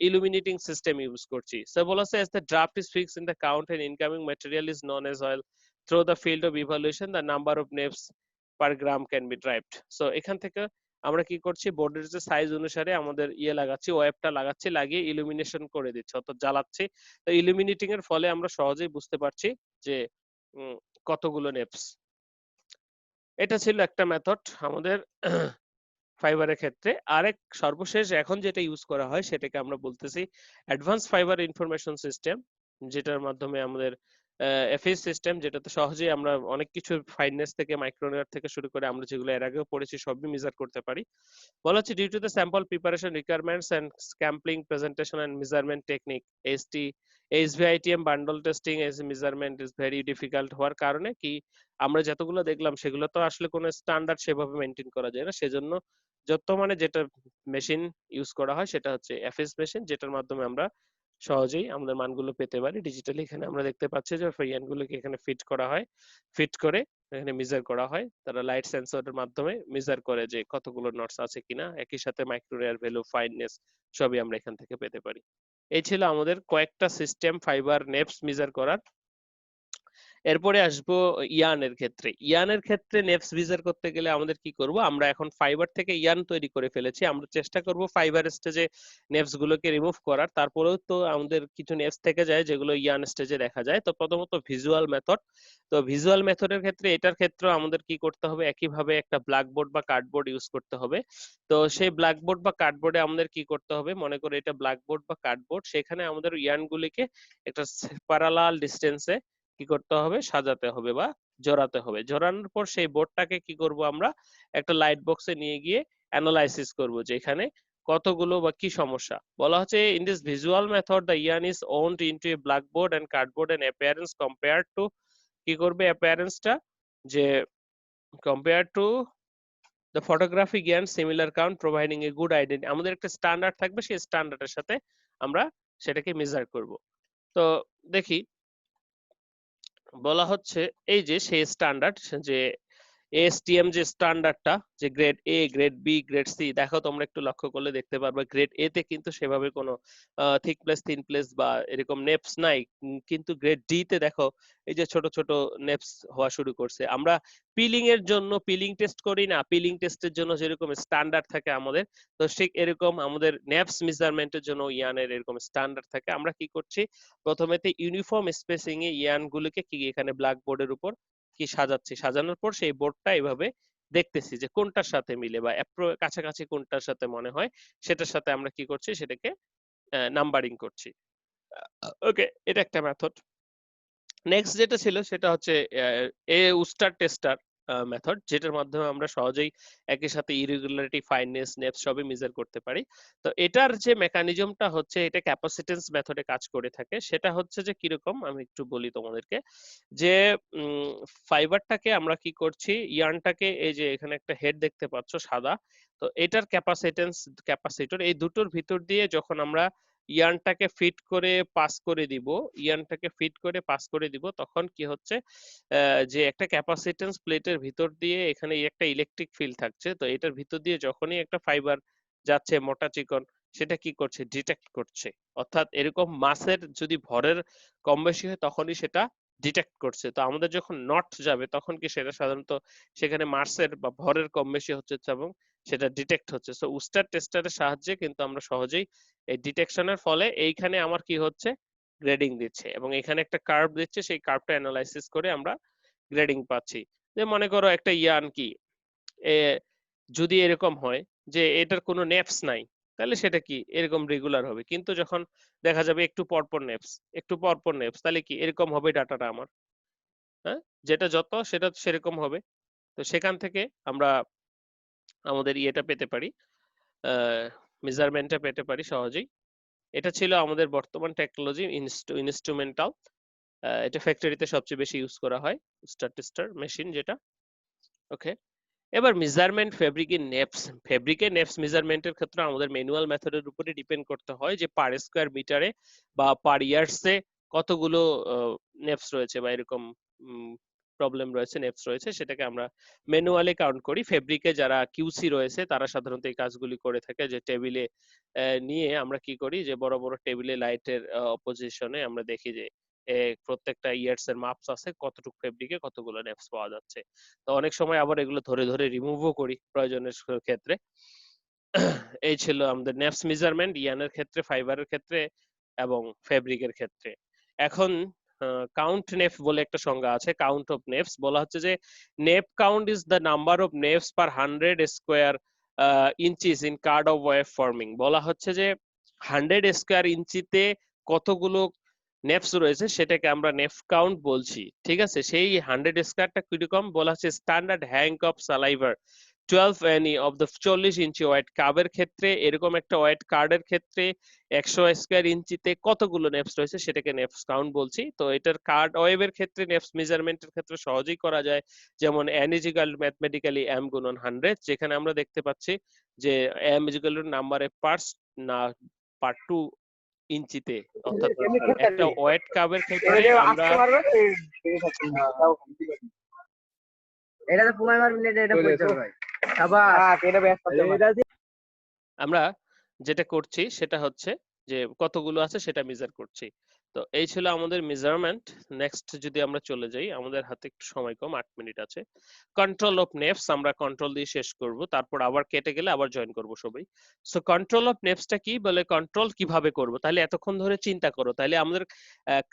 ইলুমিনেটিং সিস্টেম ইউজ করছি। সো বলা আছে as the draft is fixed in the count and incoming material is known as oil through the field of evaluation the number of naps per gram can be derived. So এখান থেকে আমরা কি করছি, বোর্ডের যে size অনুসারে আমাদের ইয়ে লাগাচ্ছি, ওয়েবটা লাগাচ্ছি, লাগিয়ে ইলুমিনেশন করে দিচ্ছি, অর্থাৎ জ্বালাচ্ছি। তো ইলুমিনেটিং এর ফলে আমরা সহজেই বুঝতে পারছি যে কতগুলো নেপস। এটা ছিল একটা মেথড আমাদের ফাইবারের ক্ষেত্রে। আরেক সর্বশেষ এখন যেটা ইউজ করা হয় সেটাকে আমরা বলতেছি অ্যাডভান্স ফাইবার ইনফরমেশন সিস্টেম, যেটার মাধ্যমে আমাদের এফএস সিস্টেম, যেটাতে সহজেই আমরা অনেক কিছু ফাইননেস থেকে মাইক্রোমিটার থেকে শুরু করে আমরা যেগুলো এর আগেও পড়েছি সবই মেজার করতে পারি। বলা হচ্ছে due to the sample preparation requirements and sampling presentation and measurement technique HVITM bundle testing as measurement is very difficult হওয়ার কারণে কি আমরা যতগুলো দেখলাম সেগুলো তো আসলে কোনো স্ট্যান্ডার্ড সেভাবে মেনটেন করা যায় না। সেজন্য বর্তমানে যেটা মেশিন ইউজ করা হয় সেটা হচ্ছে এফএস মেশিন, যেটার মাধ্যমে আমরা সহজেই আমাদের মানগুলো পেতে পারি ডিজিটালি। এখানে আমরা দেখতে পাচ্ছি যে ইয়ানগুলোকে এখানে ফিট করা হয়, ফিট করে এখানে মেজার করা হয়। তারা লাইট সেন্সরের মাধ্যমে মেজার করে যে কতগুলো নটস আছে কিনা, একই সাথে মাইক্রো রেয়ার ভ্যালু, ফাইননেস সবই আমরা এখান থেকে পেতে পারি। এই ছিল আমাদের কয়েকটা সিস্টেম ফাইবার নেপস মেজার করার। এরপরে আসবো ইয়ানের ক্ষেত্রে। ইয়ানের ক্ষেত্রে নেপস মেজার করতে গেলে আমাদের কি করব, আমরা এখন ফাইবার থেকে ইয়ান তৈরি করে ফেলেছি, আমরা চেষ্টা করব ফাইবার স্টেজে নেপস গুলোকে রিমুভ করার। তারপরেও তো আমাদের কিছু নেপস থেকে যায় যেগুলো ইয়ান স্টেজে দেখা যায়। তো প্রথমত ভিজুয়াল মেথড। তো ভিজুয়াল মেথডের ক্ষেত্রে এটার ক্ষেত্রে আমাদের কি করতে হবে, একইভাবে একটা ব্ল্যাকবোর্ড বা কার্ডবোর্ড ইউজ করতে হবে। তো সেই ব্ল্যাকবোর্ড বা কার্ডবোর্ডে আমাদের কি করতে হবে, মনে করে এটা ব্ল্যাকবোর্ড বা কার্ডবোর্ড, সেখানে আমাদের ইয়ান গুলিকে একটা প্যারালাল ডিস্টেন্সে কি করতে হবে, সাজাতে হবে বা জোড়াতে হবে। জোড়ানোর পর সেই বোর্ডটাকে কি করব, আমরা একটা লাইট বক্সে নিয়ে গিয়ে অ্যানালাইসিস করব যে এখানে কতগুলো বা কি সমস্যা। বলা হচ্ছে in this visual method the yarn is wound into a blackboard and cardboard and appearance compare to, কি করবে অ্যাপিয়ারেন্সটা, যে compare to the photographic yarn similar count providing a good identity. আমাদের একটা স্ট্যান্ডার্ড থাকবে, সেই স্ট্যান্ডার্ডের সাথে আমরা সেটাকে মেজার করব। তো দেখি বলা হচ্ছে এই যে সেই স্ট্যান্ডার্ড, যে এএসটিএম যে স্ট্যান্ডার্ডটা, যে grade A, grade B, grade C, দেখো তোমরা একটু লক্ষ্য করলে দেখতে পারবে গ্রেড এ তে কিন্তু সেভাবে কোনো থিক প্লেস, থিন প্লেস বা এরকম নেপস নাই, কিন্তু গ্রেড ডি তে দেখো এই যে ছোট ছোট নেপস হওয়া শুরু করছে। আমরা পিলিং এর জন্য পিলিং টেস্ট করি না, পিলিং টেস্টের জন্য যেরকম স্ট্যান্ডার্ড থাকে আমাদের, তো ঠিক এরকম আমাদের নেপস মেজারমেন্টের জন্য ইয়ানের এরকম স্ট্যান্ডার্ড থাকে। আমরা কি করছি, প্রথমেতে ইউনিফর্ম স্পেসিং এ ইয়ান গুলোকে কি এখানে ব্ল্যাক বোর্ডের উপর কি সাজাচ্ছি, সাজানোর পর সেই বোর্ডটা এইভাবে দেখতেছি যে কোনটার সাথে মিলে বা কাছাকাছি কোনটার সাথে মনে হয় সেটার সাথে আমরা কি করছি, সেটাকে নাম্বারিং করছি। ওকে, এটা একটা মেথড। নেক্সট যেটা ছিল সেটা হচ্ছে এ উস্টার টেস্টার মেথড, যেটার মাধ্যমে আমরা সহজেই একই সাথে ইরেগুলারিটি, ফাইননেস, নেপস সবই মেজার করতে পারি। তো এটার যে মেকানিজমটা হচ্ছে, এটা ক্যাপাসিটেন্স মেথডে কাজ করে থাকে। সেটা হচ্ছে যে কিরকম, আমি একটু বলি তোমাদেরকে, যে ফাইবারটাকে আমরা কি করছি, ইয়ার্নটাকে, এই যে এখানে একটা হেড দেখতে পাচ্ছ সাদা, তো এটার ক্যাপাসিটেন্স, ক্যাপাসিটর, এই দুটোর ভিতর দিয়ে যখন আমরা ইয়ার্নটাকে ফিট করে পাস করে দিব, ইয়ার্নটাকে ফিট করে পাস করে দিব, তখন কি হচ্ছে, যে একটা ক্যাপাসিটেন্স প্লেটের ভিতর দিয়ে এখানে একটা ইলেকট্রিক ফিল্ড থাকছে, তো এটার ভিতর দিয়ে যখনই একটা ফাইবার যাচ্ছে মোটা চিকন, সেটা কি করছে, ডিটেক্ট করছে। অর্থাৎ এরকম মাসের যদি ভরের কম বেশি হয় তখনই সেটা ডিটেক্ট করছে। তো আমাদের যখন নট যাবে তখন কি সেটা সাধারণত সেখানে মাসের বা ভরের কম বেশি হচ্ছে এবং সেটা ডিটেক্ট হচ্ছে। সো উস্টার টেস্টারের সাহায্যে কিন্তু আমরা সহজেই এই ডিটেকশনের ফলে এইখানে আমার কি হচ্ছে, গ্রেডিং দিচ্ছে, এবং এখানে একটা কার্ভ দিচ্ছে, সেই কার্ভটা অ্যানালাইসিস করে আমরা গ্রেডিং পাচ্ছি। যে মনে করো একটা ইয়ান কি, এ যদি এরকম হয় যে এটার কোনো নেপস নাই, তাহলে সেটা কি এরকম রেগুলার হবে, কিন্তু যখন দেখা যাবে একটু পরপর নেপস, একটু পরপর নেপস, তাহলে কি এরকম হবে ডাটাটা আমার, হ্যাঁ, যেটা যত সেটা সেরকম হবে। তো সেখান থেকে আমরা আমাদের ইয়েটা পেতে পারি, মেজারমেন্টটা পেতে পারি সহজেই। এটা ছিল আমাদের বর্তমান টেকনোলজি ইনস্ট্রুমেন্টাল। এটা ফ্যাক্টরিতে সবচেয়ে বেশি ইউজ করা হয়, স্ট্যাটিস্টার মেশিন যেটা। ওকে, এবার মেজারমেন্ট ফেব্রিকের নেপস, ফেব্রিকের নেপস মেজারমেন্টের ক্ষেত্রে আমাদের ম্যানুয়াল মেথডের উপরে ডিপেন্ড করতে হয় যে পার স্কয়ার মিটারে বা পার ইয়ার্সে কতগুলো নেপস রয়েছে বা এরকম প্রবলেম রয়েছে, নেপস রয়েছে, সেটাকে আমরা ম্যানুয়ালি কাউন্ট করি। ফেব্রিকে যারা কিউসি রয়েছে তারা সাধারণত এই কাজগুলি করে থাকে, যে টেবিলে নিয়ে আমরা কি করি, যে বড় বড় টেবিলে লাইটের অপোজিশনে আমরা দেখি যে প্রত্যেকটা ইয়ার্স এর মাপস আছে, কতটুকু ফেব্রিকে কতগুলো নেপস পাওয়া যাচ্ছে। তো অনেক সময় আবার এগুলো ধরে ধরে রিমুভও করি প্রয়োজনের ক্ষেত্রে। এই ছিল আমাদের নেপস মেজারমেন্ট ইয়ানের ক্ষেত্রে, ফাইবারের ক্ষেত্রে এবং ফেব্রিকের ক্ষেত্রে। এখন কাউন্ট নেপ বলে একটা সংজ্ঞা আছে, কাউন্ট অফ নেপস। বলা হচ্ছে যে nep count is the number of neps per 100 square inches in card of web forming. বলা হচ্ছে যে 100 স্কোয়ার ইঞ্চিতে কতগুলো নেপস রয়েছে সেটাকে আমরা নেপ কাউন্ট বলছি, ঠিক আছে। সেই 100 স্কোয়ারটা কিরকম, বলা হচ্ছে standard hank of sliver 12 any of the 40 inch weight কার্ভের ক্ষেত্রে, এরকম একটা ওয়েট কার্ডের ক্ষেত্রে 100 স্কোয়ার ইঞ্চিতে কতগুলো নেপস রয়েছে সেটাকে নেপস কাউন্ট বলছি। তো এটার কার্ড ওয়েভের ক্ষেত্রে নেপস মেজারমেন্টের ক্ষেত্রে সহজেই করা যায়, যেমন n is equal mathematically m গুণন 100, যেখানে আমরা দেখতে পাচ্ছি যে m is equal to number of parts না পার টু ইঞ্চিতে। অর্থাৎ একটা ওয়েট কার্ভের ক্ষেত্রে আমরা এটা তো পুমাই মারবেন, এটা পড়তে ভাই আবার এটা ব্যাস করতে আমরা যেটা করছি সেটা হচ্ছে যে কতগুলো আছে সেটা মেজার করছি। তো এই ছিল আমাদের মেজারমেন্ট। নেক্সট যদি আমরা চলে যাই, আমাদের হাতে একটু সময় কম, 8 মিনিট আছে। কন্ট্রোল অফ নেপস আমরা কন্ট্রোল দিয়ে শেষ করব, তারপর আবার কেটে গেলে আবার জয়েন করব সবাই। সো কন্ট্রোল অফ নেপসটা কি, বলে কন্ট্রোল কিভাবে করব, তাহলে এতক্ষণ ধরে চিন্তা করো, তাহলে আমাদের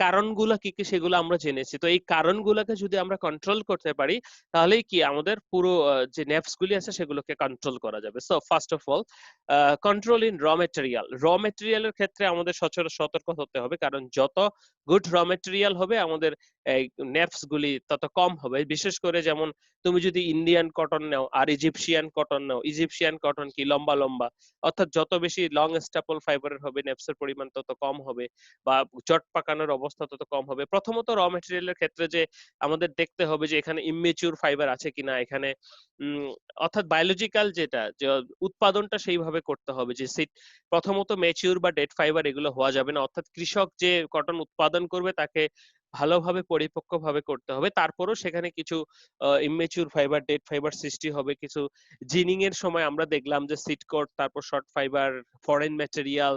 কারণগুলো কি কি সেগুলো আমরা জেনেছি। তো এই কারণগুলোকে যদি আমরা কন্ট্রোল করতে পারি তাহলেই কি আমাদের পুরো যে নেপস গুলি আছে সেগুলোকে কন্ট্রোল করা যাবে। So first of all control in র মেটেরিয়াল। র মেটেরিয়ালের ক্ষেত্রে আমাদের সতর্ক হতে হবে, কারণ যত গুড র মেটেরিয়াল হবে আমাদের এই নেপস গুলি তত কম হবে। বিশেষ করে যেমন তুমি যদি ইন্ডিয়ান কটন নাও আর ইজিপশিয়ান কটন নাও, ইজিপশিয়ান কটন কি লম্বা লম্বা, অর্থাৎ যত বেশি লং স্ট্যাপল ফাইবারের হবে নেপসের পরিমাণ তত কম হবে, বা চট পাকানোর অবস্থা তত কম হবে। প্রথমত র মেটেরিয়ালের ক্ষেত্রে যে আমাদের দেখতে হবে যে এখানে ইমমেচিউর ফাইবার আছে কিনা, এখানে অর্থাৎ বায়োলজিক্যাল যেটা যে উৎপাদনটা সেইভাবে করতে হবে, যে প্রথমত ম্যাচিউর বা ডেড ফাইবার এগুলো হওয়া যাবে না। অর্থাৎ কৃষক যে কটন উৎপাদন করবে তাকে ভালোভাবে পরিপক্কভাবে করতে হবে। তারপরও সেখানে কিছু ইম্যাচিউর ফাইবার, ডেড ফাইবার সৃষ্টি হবে। কিছু জিনিং এর সময় আমরা দেখলাম যে সিড কোট, তারপর শর্ট ফাইবার, ফরেন ম্যাটেরিয়াল,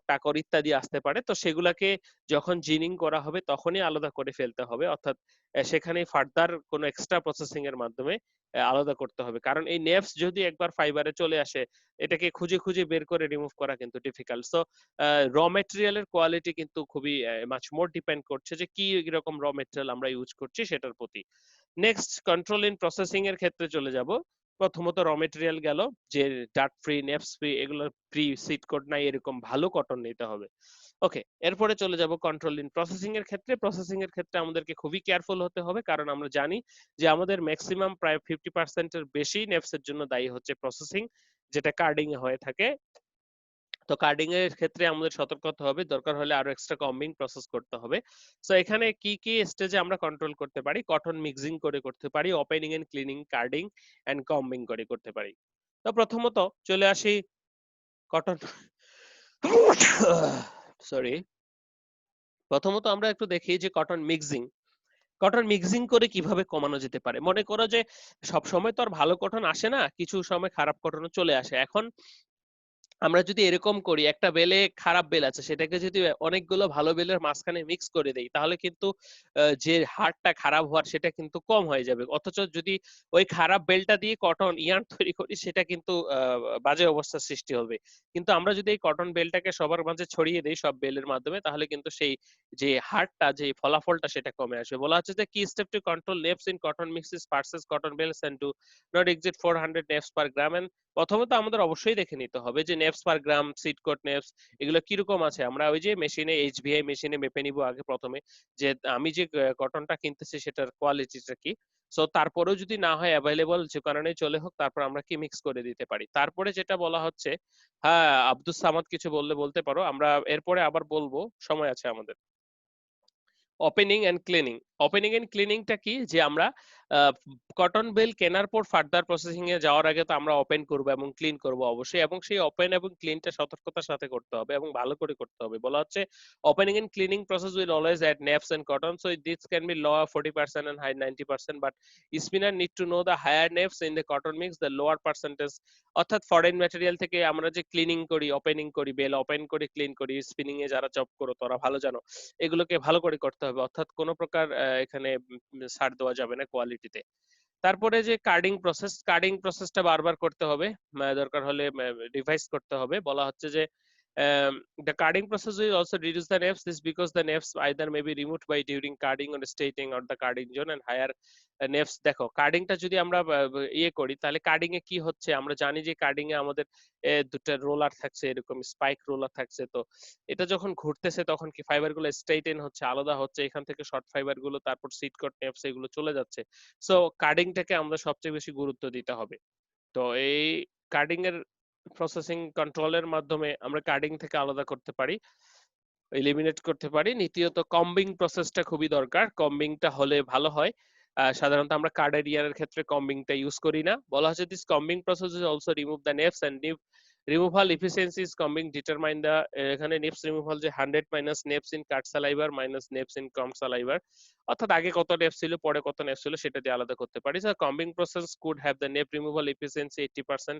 কাকর ইত্যাদি আসতে পারে। তো সেগুলাকে যখন জিনিং করা হবে তখনই আলাদা করে ফেলতে হবে, অর্থাৎ সেখানে ফার্দার কোনো এক্সট্রা প্রসেসিং এর মাধ্যমে আলাদা করতে হবে। কারণ এই নেফস যদি একবার ফাইবারে চলে আসে, এটাকে খুঁজে খুঁজে বের করে রিমুভ করা কিন্তু ডিফিকাল্ট। সো র মেটেরিয়ালের কোয়ালিটি কিন্তু খুবই মাচ মোর ডিপেন্ড করছে যে কি রকম র মেটেরিয়াল আমরা ইউজ করছি সেটার প্রতি। নেক্সট, কন্ট্রোল ইন প্রসেসিং এর ক্ষেত্রে চলে যাব। প্রথমত র মেটেরিয়াল গেল, যে ডার্ট ফ্রি, নেফস ফ্রি, এগুলো ফ্রি, সিড কোড নাই, এরকম ভালো কটন নিতে হবে। ওকে, এরপরে চলে যাব কন্ট্রোল ইন প্রসেসিং এর ক্ষেত্রে। প্রসেসিং এর ক্ষেত্রে আমাদেরকে খুবই কেয়ারফুল হতে হবে, কারণ আমরা জানি যে আমাদের ম্যাক্সিমাম প্রায় 50% এর বেশি নেফস এর জন্য দায়ী হচ্ছে প্রসেসিং, যেটা কার্ডিং এ হয়ে থাকে। তো কার্ডিং এর ক্ষেত্রে আমাদের সতর্ক হতে হবে, দরকার হলে আরো এক্সট্রা কম্বিং প্রসেস করতে হবে। সো এখানে কি কি স্টেজে আমরা কন্ট্রোল করতে পারি? কটন মিক্সিং করে করতে পারি, opening and cleaning, carding and combing করে করতে পারি। তো প্রথমত চলে আসি কটন সরি, প্রথমত আমরা একটু দেখি যে কটন মিক্সিং করে কিভাবে কমানো যেতে পারে। মনে করো যে সব সময় তো আর ভালো কটন আসে না, কিছু সময় খারাপ কটনও চলে আসে। এখন আমরা যদি এরকম করি, একটা বেলে খারাপ বেল আছে, সেটাকে যদি অনেকগুলো ভালো বেলের মাঝখানে মিক্স করে দেই, তাহলে কিন্তু যে হারটা খারাপ হওয়ার সেটা কিন্তু কম হয়ে যাবে। অথচ যদি ওই খারাপ বেলটা দিয়ে কটন ইয়ার্ন তৈরি করি, সেটা কিন্তু বাজে অবস্থার সৃষ্টি হবে। কিন্তু আমরা যদি এই কটন বেলটাকে সবার মাঝে ছড়িয়ে দেই সব বেলের মাধ্যমে, তাহলে কিন্তু সেই যে হারটা, যে ফলাফলটা, সেটা কমে আসবে। বলা হচ্ছে যে কি step to control neps in cotton mixes purchases cotton bales and to not exceed 400 neps per gram. প্রথমত আমাদের অবশ্যই দেখে নিতে হবে যে নেফস পার গ্রাম, সিড কোট নেফস, এগুলো কিরকম আছে। আমরা ওই যে মেশিনে, এইচভিআই মেশিনে মেপে নিব আগে প্রথমে, যে আমি যে কটনটা কিনতেছি সেটার কোয়ালিটিটা কি। সো তারপরেও যদি না হয় অ্যাভেলেবল, যে কারণে চলে হোক, তারপর আমরা কি মিক্স করে দিতে পারি। তারপরে যেটা বলা হচ্ছে, হ্যাঁ আব্দুস সামাদ কিছু বললে বলতে পারো, আমরা এরপরে আবার বলবো, সময় আছে আমাদের। Opening and cleaning. Opening and ক্লিনিংটা কি, যে আমরা কটন বেল কেনার পর ফার্দার প্রসেসিং এ যাওয়ার আগে তো আমরা ওপেন করব এবং ক্লিন করব অবশ্যই, এবং সেই ওপেন এবং ক্লিনটা সতর্কতার সাথে করতে হবে এবং ভালো করে করতে হবে। বলা হচ্ছে opening and cleaning process will always add neps and cotton, so this can be low 40% and high 90%, but spinner need to know the higher neps in the cotton mix the lower percentage. অর্থাৎ foreign material থেকে আমরা যে cleaning করি, opening করি, bale open করে clean করি, spinning এ যারা জব করো তোরা ভালো জানো, এগুলোকে ভালো করে করতে হবে। অর্থাৎ কোনো প্রকার এখানে ছাড় দেওয়া যাবে না কোয়ালিটিতে। তারপরে যে কার্ডিং প্রসেসটা বারবার করতে হবে, দরকার হলে রিভাইজ করতে হবে। বলা হচ্ছে যে the carding process will also reduce the nafs. This because the nafs either may be removed by during carding or staging or the carding zone and higher nafs. দেখো কার্ডিংটা যদি আমরা ইয়ে করি, তাহলে কার্ডিং এ কি হচ্ছে, আমরা জানি যে কার্ডিং এ আমাদের দুটো রোলার থাকছে, এরকম স্পাইক রোলার থাকছে। তো এটা যখন ঘুরতেছে তখন কি ফাইবার গুলো স্ট্রেইটেন হচ্ছে, আলাদা হচ্ছে, এখান থেকে শর্ট ফাইবার গুলো, তারপর সিট কট নেফস, এগুলো চলে যাচ্ছে। সো কার্ডিংটাকে আমরা সবচেয়ে বেশি গুরুত্ব দিতে হবে। তো এই কার্ডিং এর প্রসেসিং কন্ট্রোলের মাধ্যমে আমরা কার্ডিং থেকে আলাদা করতে পারি, এলিমিনেট করতে পারি। দ্বিতীয়ত কম্বিং প্রসেসটা খুবই দরকার, কম্বিংটা হলে ভালো হয়। সাধারণত আমরা কার্ডের ইয়ারের ক্ষেত্রে কম্বিংটা ইউজ করি না। বলা হচ্ছে this combing process is also remove the neps and removal efficiency is combing determine the, এখানে নেফস রিমুভাল যে 100 minus neps in card sliver minus neps in comb sliver, অর্থাৎ আগে কত নেফস ছিল পরে কত নেফস ছিল সেটা দিয়ে আলাদা করতে পারি। So combing process could have the nep removal efficiency 80%,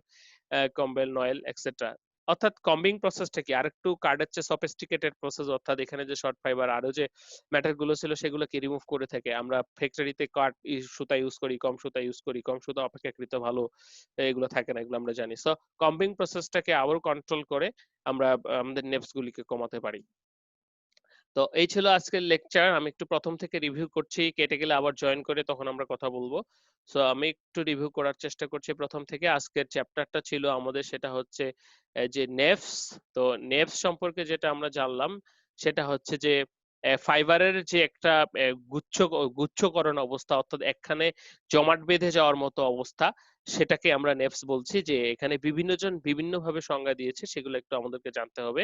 comber noil এক্সেট্রা। অর্থাৎ কম্বিং প্রসেসটা কি আরেকটু কার্ডের চেয়ে সফিস্টিকেটেড প্রসেস, অর্থাৎ এখানে যে শর্ট ফাইবার আরো যে ম্যাটার গুলো ছিল সেগুলোকে রিমুভ করে থাকে। আমরা ফ্যাক্টরিতে কাট সুতা ইউজ করি, কম সুতা ইউজ করি, কম সুতা অপেক্ষাকৃত ভালো, এগুলো থাকে না, এগুলো আমরা জানি। সো কম্বিং প্রসেসটাকে আবার কন্ট্রোল করে আমরা আমাদের নেফস গুলিকে কমাতে পারি। তো এই ছিল আজকের লেকচার। আমি একটু প্রথম থেকে রিভিউ করছি, কেটে গেলে আবার জয়েন করে তখন আমরা কথা বলবো। সো আমি একটু রিভিউ করার চেষ্টা করছি প্রথম থেকে। আজকের চ্যাপ্টারটা ছিল আমাদের, সেটা হচ্ছে যে নেফস। তো নেফস সম্পর্কে যেটা আমরা জানলাম সেটা হচ্ছে যে ফাইবারের যে একটা গুচ্ছকরণ অবস্থা, অর্থাৎ একখানে জমাট বেঁধে যাওয়ার মতো অবস্থা, সেটাকে আমরা নেফস বলছি। যে এখানে বিভিন্ন জন বিভিন্ন ভাবে সংজ্ঞা দিয়েছে, সেগুলো একটু আমাদেরকে জানতে হবে।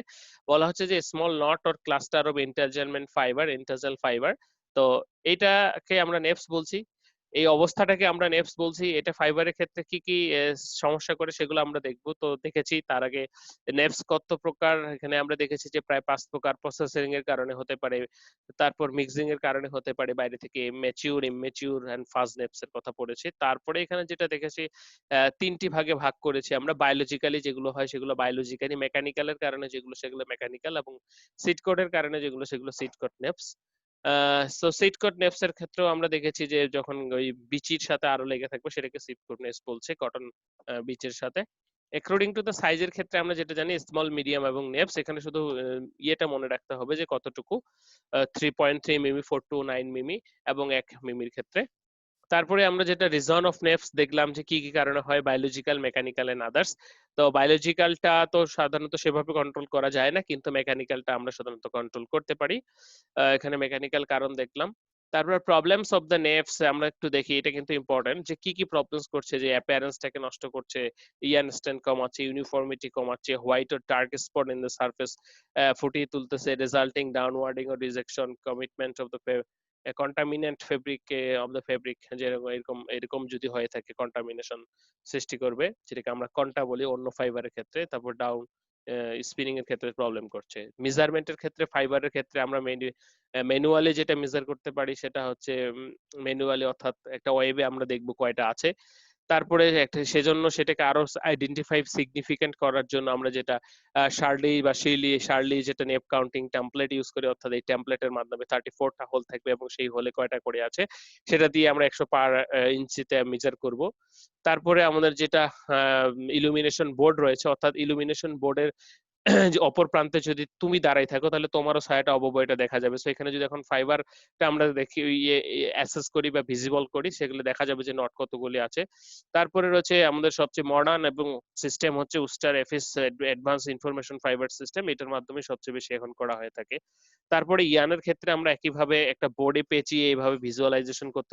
বলা হচ্ছে যে small knot or cluster of entangled fiber, entangled fiber. তো এইটাকে আমরা নেফস বলছি। এই অবস্থাটাকে আমরা নেপস বলছি। এটা ফাইবারের ক্ষেত্রে কি কি সমস্যা করে সেগুলো আমরা দেখব। তো দেখেছি তার আগে নেপস কত প্রকার, এখানে আমরা দেখেছি যে প্রায় 5 প্রকার। প্রসেসিং এর কারণে হতে পারে, তারপর মিক্সিং এর কারণে হতে পারে, বাইরে থেকে ম্যাচিউর, ইমম্যাচিউর এন্ড ফাজ নেপস এর কথা পড়েছি। তারপরে এখানে যেটা দেখেছি 3টি ভাগে ভাগ করেছি আমরা। বায়োলজিক্যালি যেগুলো হয় সেগুলো বায়োলজিক্যালি, মেকানিক্যাল এর কারণে যেগুলো সেগুলো মেকানিক্যাল, এবং সিড কোডের কারণে যেগুলো সেগুলো seed coat neps. So seed coat neps এর ক্ষেত্রেও আমরা দেখেছি যে যখন ওই বিচির সাথে আরো লেগে থাকবে সেটাকে সিড কোড নেপস বলছে, কটন বিচের সাথে। অ্যাকর্ডিং টু দ্য সাইজের ক্ষেত্রে আমরা যেটা জানি স্মল, মিডিয়াম এবং নেপস। এখানে শুধু ইয়েটা মনে রাখতে হবে যে কতটুকু, 3.3 মিমি, 4 to 9 মিমি এবং 1 মিমির ক্ষেত্রে। তারপরে আমরা যেটা রিজন অফ নেপস দেখলাম যে কি কি কারণে হয়, বায়োলজিক্যাল, মেকানিক্যাল এন্ড আদার্স। তো বায়োলজিক্যালটা তো সাধারণত সেভাবে কন্ট্রোল করা যায় না, কিন্তু মেকানিক্যালটা আমরা সাধারণত কন্ট্রোল করতে পারি। এখানে মেকানিক্যাল কারণ দেখলাম। তারপর প্রবলেমস অফ দ্য নেপস আমরা একটু দেখি, এটা কিন্তু ইম্পর্টেন্ট যে কি কি প্রবলেমস করছে, যে অ্যাপিয়ারেন্সটাকে নষ্ট করছে, ইয়ান স্ট্যান্ড কমাচ্ছে, ইউনিফর্মিটি কমাচ্ছে, হোয়াইট ও dark spot in the surface ফুটিয়ে তুলতেছে, রেজাল্টিং ডাউনওয়ার্ডিং ও rejection, commitment of the contaminant fabric of the fabric, যেরকম এরকম এরকম যদি হয়ে থাকে কন্টামিনেশন সৃষ্টি করবে, যেটাকে আমরা কন্টা বলি অন্য ফাইবারের ক্ষেত্রে। তারপর ডাউন স্পিনিং এর ক্ষেত্রে প্রবলেম করছে। মেজারমেন্টের ক্ষেত্রে ফাইবারের ক্ষেত্রে আমরা ম্যানুয়ালি যেটা মেজার করতে পারি সেটা হচ্ছে ম্যানুয়ালি, অর্থাৎ একটা ওয়েবে আমরা দেখব কয়টা আছে। তারপরে একটা সেজন্য সেটাকে আরো আইডেন্টিফাই সিগনিফিকেন্ট করার জন্য আমরা যেটা শার্লি যেটা নেপ কাউন্টিং টেমপ্লেট ইউজ করি, অর্থাৎ এই টেমপ্লেটের মাধ্যমে 34টা হোল থাকবে এবং সেই হোলে কয়টা করে আছে সেটা দিয়ে আমরা 100 পার ইঞ্চিতে মেজার করব। তারপরে আমাদের যেটা ইলুমিনেশন বোর্ড রয়েছে, অর্থাৎ ইলুমিনেশন বোর্ডের যে অপর প্রান্তে যদি তুমি দাঁড়াই থাকো তাহলে তোমারও ছায়াটা অববয়টা দেখা যাবে। সো এখানে যদি এখন ফাইবারটা আমরা দেখি, অ্যাসেস করি বা ভিজিবল করি, সেগুলো দেখা যাবে যে নট কতগুলি আছে। তারপরে রয়েছে আমাদের সবচেয়ে মডার্ন এবং সিস্টেম হচ্ছে Uster AFIS, advance information fiber system. এটার মাধ্যমে সবচেয়ে বেশি এখন করা হয়ে থাকে। তারপরে ইয়ানের ক্ষেত্রে আমরা একইভাবে একটা বোর্ডে পেঁচিয়ে এইভাবে ভিজুয়ালাইজেশন করতে